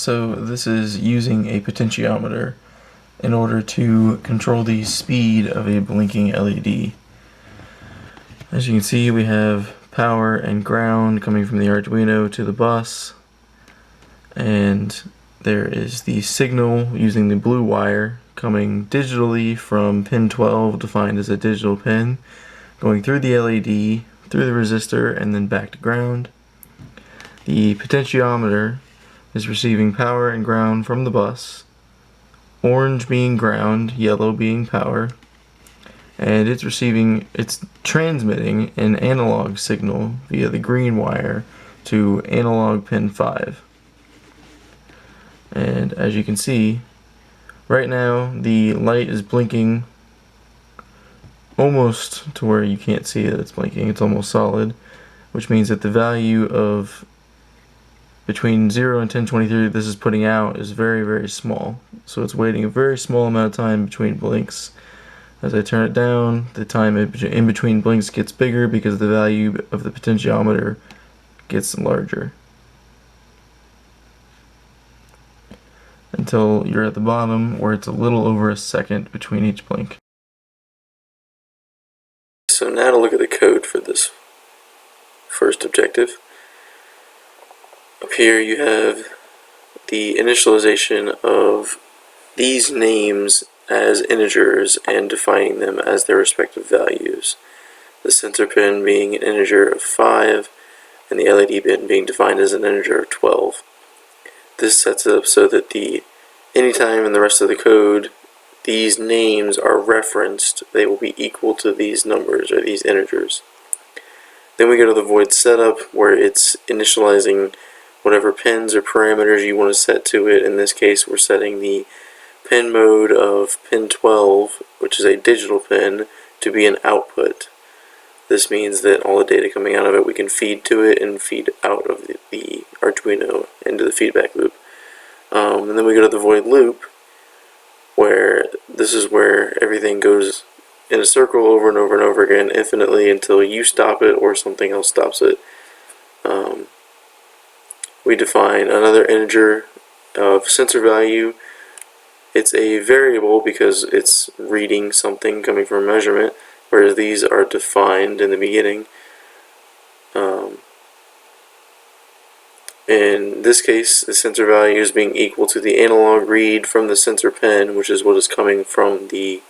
So this is using a potentiometer in order to control the speed of a blinking LED. As you can see, we have power and ground coming from the Arduino to the bus, and there is the signal using the blue wire coming digitally from pin 12, defined as a digital pin, going through the LED, through the resistor, and then back to ground. The potentiometer is receiving power and ground from the bus, orange being ground, yellow being power, and it's transmitting an analog signal via the green wire to analog pin 5. And as you can see, right now the light is blinking almost to where you can't see that it's blinking. It's almost solid, which means that the value of between 0 and 1023 this is putting out is very, very small. So it's waiting a very small amount of time between blinks. As I turn it down, the time in between blinks gets bigger because the value of the potentiometer gets larger, until you're at the bottom where it's a little over a second between each blink. So now to look at the code for this first objective. Up here you have the initialization of these names as integers and defining them as their respective values. The sensor pin being an integer of 5 and the LED pin being defined as an integer of 12. This sets it up so that anytime in the rest of the code these names are referenced, they will be equal to these numbers or these integers. Then we go to the void setup where it's initializing whatever pins or parameters you want to set to it. In this case, we're setting the pin mode of pin 12, which is a digital pin, to be an output. This means that all the data coming out of it we can feed to it and feed out of the Arduino into the feedback loop. And then we go to the void loop, where this is where everything goes in a circle over and over and over again infinitely until you stop it or something else stops it. We define another integer of sensor value. It's a variable because it's reading something coming from a measurement, whereas these are defined in the beginning. In this case, the sensor value is being equal to the analog read from the sensor pin, which is what is coming from the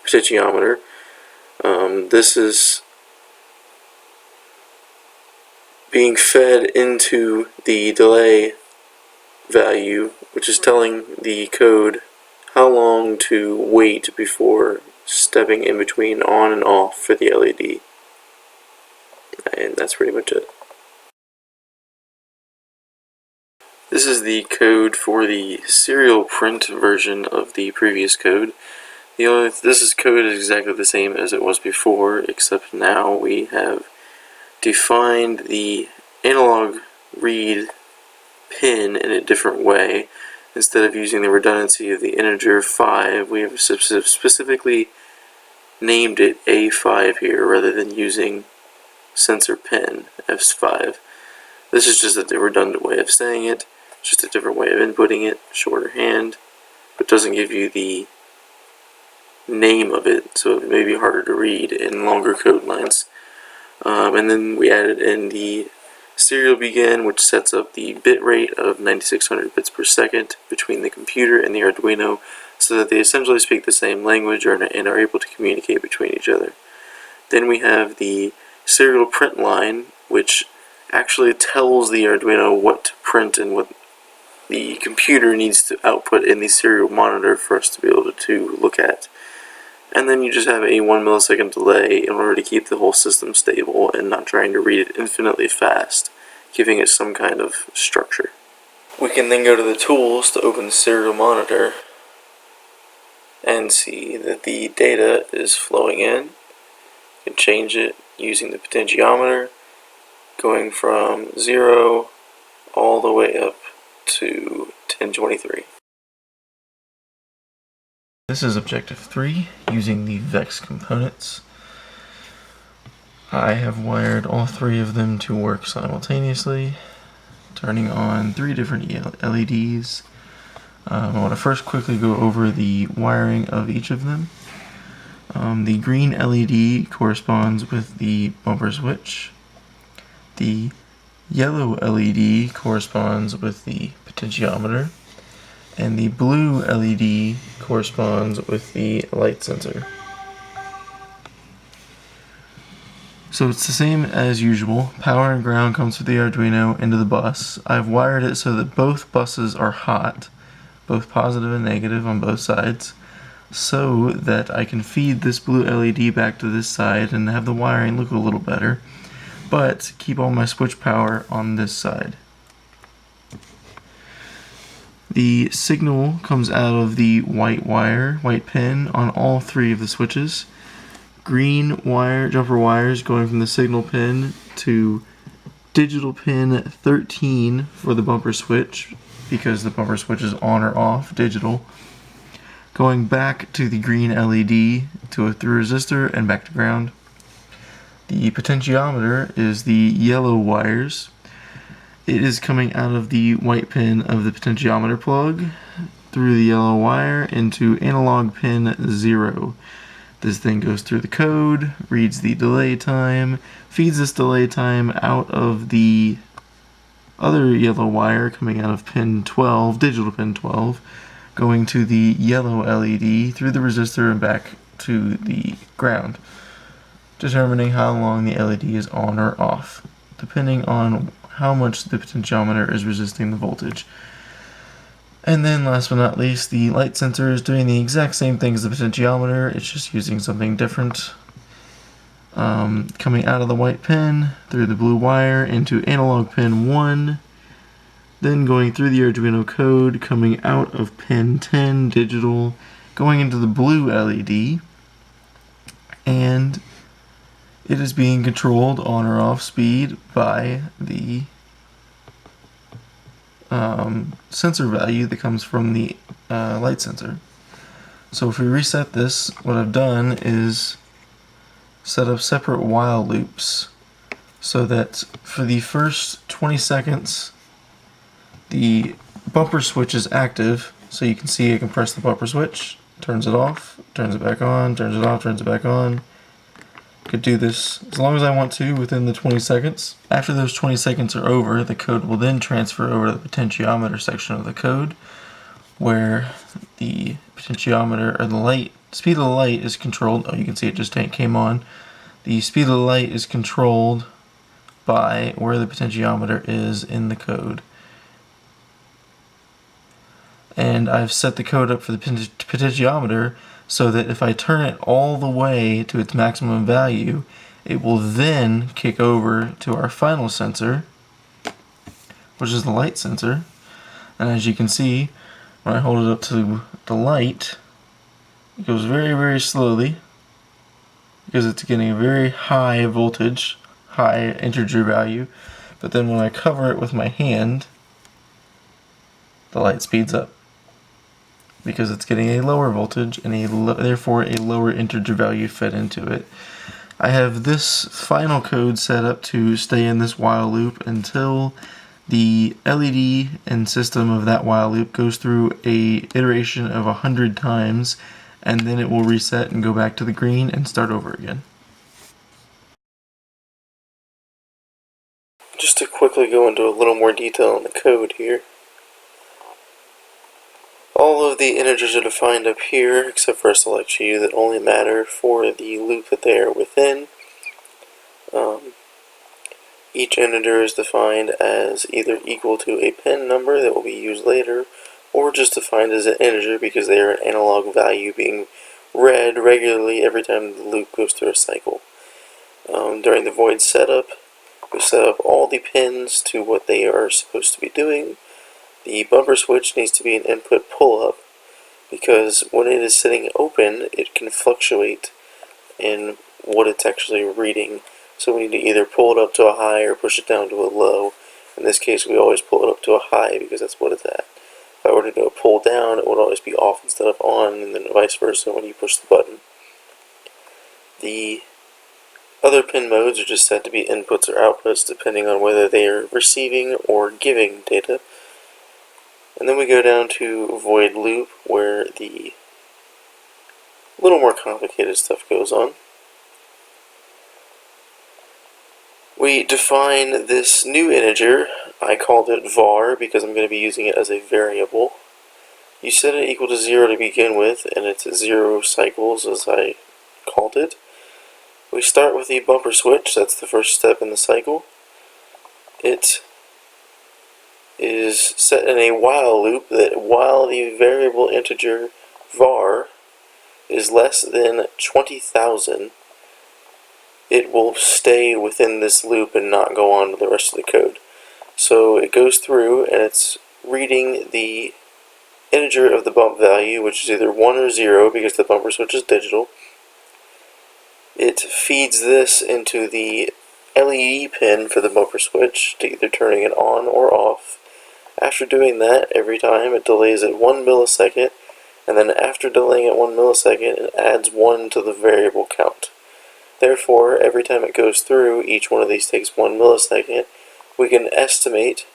potentiometer. This is being fed into the delay value, which is telling the code how long to wait before stepping in between on and off for the LED. And that's pretty much it. This is the code for the serial print version of the previous code. This code is exactly the same as it was before, except now we have defined the analog read pin in a different way. Instead of using the redundancy of the integer 5, we have specifically named it A5 here rather than using sensor pin F5. This is just a redundant way of saying it, just a different way of inputting it, shorter hand, but doesn't give you the name of it, so it may be harder to read in longer code lines. And then we added in the serial begin, which sets up the bit rate of 9600 bits per second between the computer and the Arduino, so that they essentially speak the same language and are able to communicate between each other. Then we have the serial print line, which actually tells the Arduino what to print and what the computer needs to output in the serial monitor for us to be able to look at. And then you just have a 1 millisecond delay in order to keep the whole system stable and not trying to read it infinitely fast, giving it some kind of structure. We can then go to the tools to open the serial monitor and see that the data is flowing in. You can change it using the potentiometer, going from 0 all the way up to 1023. This is objective 3 using the VEX components. I have wired all 3 of them to work simultaneously. turning on 3 different LEDs. I want to first quickly go over the wiring of each of them. The green LED corresponds with the bumper switch. The yellow LED corresponds with the potentiometer. And the blue LED corresponds with the light sensor. So it's the same as usual. Power and ground comes through the Arduino into the bus. I've wired it so that both buses are hot, both positive and negative on both sides, so that I can feed this blue LED back to this side and have the wiring look a little better, but keep all my switch power on this side. The signal comes out of the white pin on all 3 of the switches. Green wire, jumper wires going from the signal pin to digital pin 13 for the bumper switch, because the bumper switch is on or off digital. Going back to the green LED to a through resistor and back to ground. The potentiometer is the yellow wires. It is coming out of the white pin of the potentiometer plug through the yellow wire into analog pin 0. This thing goes through the code, reads the delay time, feeds this delay time out of the other yellow wire coming out of pin 12, digital pin 12, going to the yellow LED through the resistor and back to the ground, determining how long the LED is on or off, depending on how much the potentiometer is resisting the voltage. And then last but not least, the light sensor is doing the exact same thing as the potentiometer, it's just using something different. Coming out of the white pin, through the blue wire, into analog pin 1, then going through the Arduino code, coming out of pin 10, digital, going into the blue LED, and it is being controlled on or off speed by the sensor value that comes from the light sensor. So if we reset this, what I've done is set up separate while loops so that for the first 20 seconds the bumper switch is active, so you can see I can press the bumper switch, turns it off, turns it back on, turns it off, turns it back on. Could do this as long as I want to within the 20 seconds. After those 20 seconds are over, the code will then transfer over to the potentiometer section of the code, where the potentiometer, or the light, speed of the light is controlled. Oh, you can see it just came on. The speed of the light is controlled by where the potentiometer is in the code. And I've set the code up for the potentiometer so that if I turn it all the way to its maximum value, it will then kick over to our final sensor, which is the light sensor. And as you can see, when I hold it up to the light, it goes very, very slowly because it's getting a very high voltage, high integer value. But then when I cover it with my hand, the light speeds up, because it's getting a lower voltage and therefore a lower integer value fed into it. I have this final code set up to stay in this while loop until the LED and system of that while loop goes through a iteration of 100 times, and then it will reset and go back to the green and start over again. Just to quickly go into a little more detail on the code here. All of the integers are defined up here, except for a select few that only matter for the loop that they are within. Each integer is defined as either equal to a pin number that will be used later, or just defined as an integer because they are an analog value being read regularly every time the loop goes through a cycle. During the void setup, we set up all the pins to what they are supposed to be doing. The bumper switch needs to be an input pull-up, because when it is sitting open, it can fluctuate in what it's actually reading. So we need to either pull it up to a high or push it down to a low. In this case, we always pull it up to a high because that's what it's at. If I were to do a pull down, it would always be off instead of on, and then vice versa when you push the button. The Other pin modes are just set to be inputs or outputs depending on whether they are receiving or giving data. And then we go down to void loop, where the little more complicated stuff goes on. We define this new integer. I called it var because I'm going to be using it as a variable. You set it equal to 0 to begin with, and it's 0 cycles as I called it. We start with the bumper switch. That's the first step in the cycle. It is set in a while loop that while the variable integer var is less than 20,000, it will stay within this loop and not go on to the rest of the code. So it goes through and it's reading the integer of the bump value, which is either 1 or 0 because the bumper switch is digital. It feeds this into the LED pin for the bumper switch to either turning it on or off. After doing that, every time it delays it 1 millisecond, and then after delaying it 1 millisecond, it adds 1 to the variable count. Therefore, every time it goes through, each one of these takes 1 millisecond. We can estimate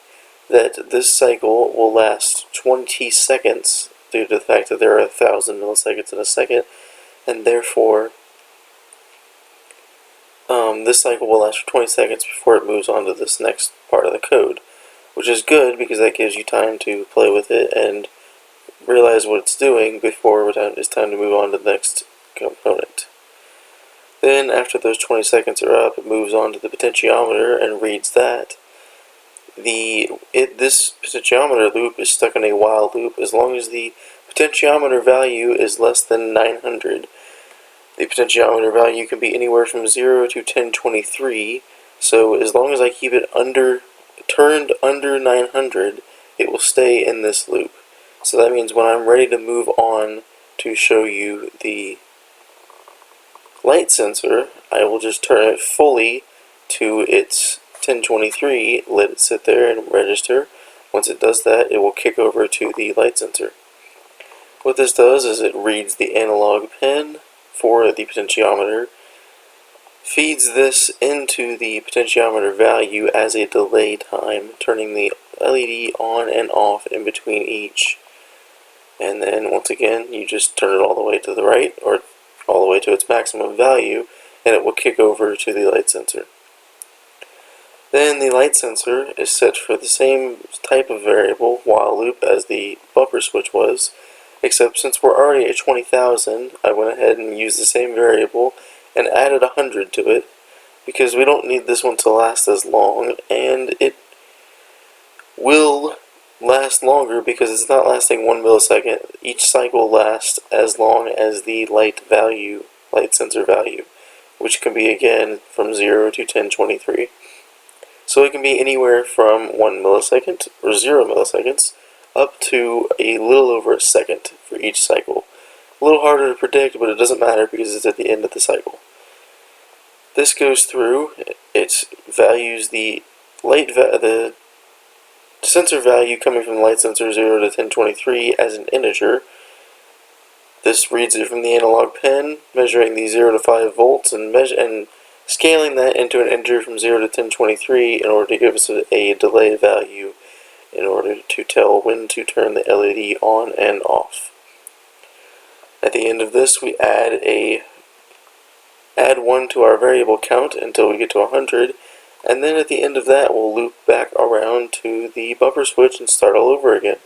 that this cycle will last 20 seconds due to the fact that there are 1,000 milliseconds in a second, and therefore this cycle will last for 20 seconds before it moves on to this next part of the code, which is good because that gives you time to play with it and realize what it's doing before it's time to move on to the next component. Then after those 20 seconds are up, it moves on to the potentiometer and reads that. This potentiometer loop is stuck in a while loop as long as the potentiometer value is less than 900. The potentiometer value can be anywhere from 0 to 1023, so as long as I keep it turned under 900, it will stay in this loop. So that means when I'm ready to move on to show you the light sensor, I will just turn it fully to its 1023, let it sit there and register. Once it does that, it will kick over to the light sensor. What this does is it reads the analog pin for the potentiometer, feeds this into the potentiometer value as a delay time, turning the LED on and off in between each. And then once again, you just turn it all the way to the right, or all the way to its maximum value, and it will kick over to the light sensor. Then the light sensor is set for the same type of variable, while loop, as the bumper switch was, except since we're already at 20,000, I went ahead and used the same variable and added 100 to it, because we don't need this one to last as long, and it will last longer because it's not lasting 1 millisecond. Each cycle lasts as long as the light sensor value, which can be again from 0 to 1023. So it can be anywhere from 1 millisecond or 0 milliseconds up to a little over a second for each cycle. A little harder to predict, but it doesn't matter because it's at the end of the cycle. This goes through, it values the sensor value coming from the light sensor 0 to 1023 as an integer. This reads it from the analog pin, measuring the 0 to 5 volts and scaling that into an integer from 0 to 1023 in order to give us a delay value in order to tell when to turn the LED on and off. At the end of this, we add 1 to our variable count until we get to 100, and then at the end of that, we'll loop back around to the bumper switch and start all over again.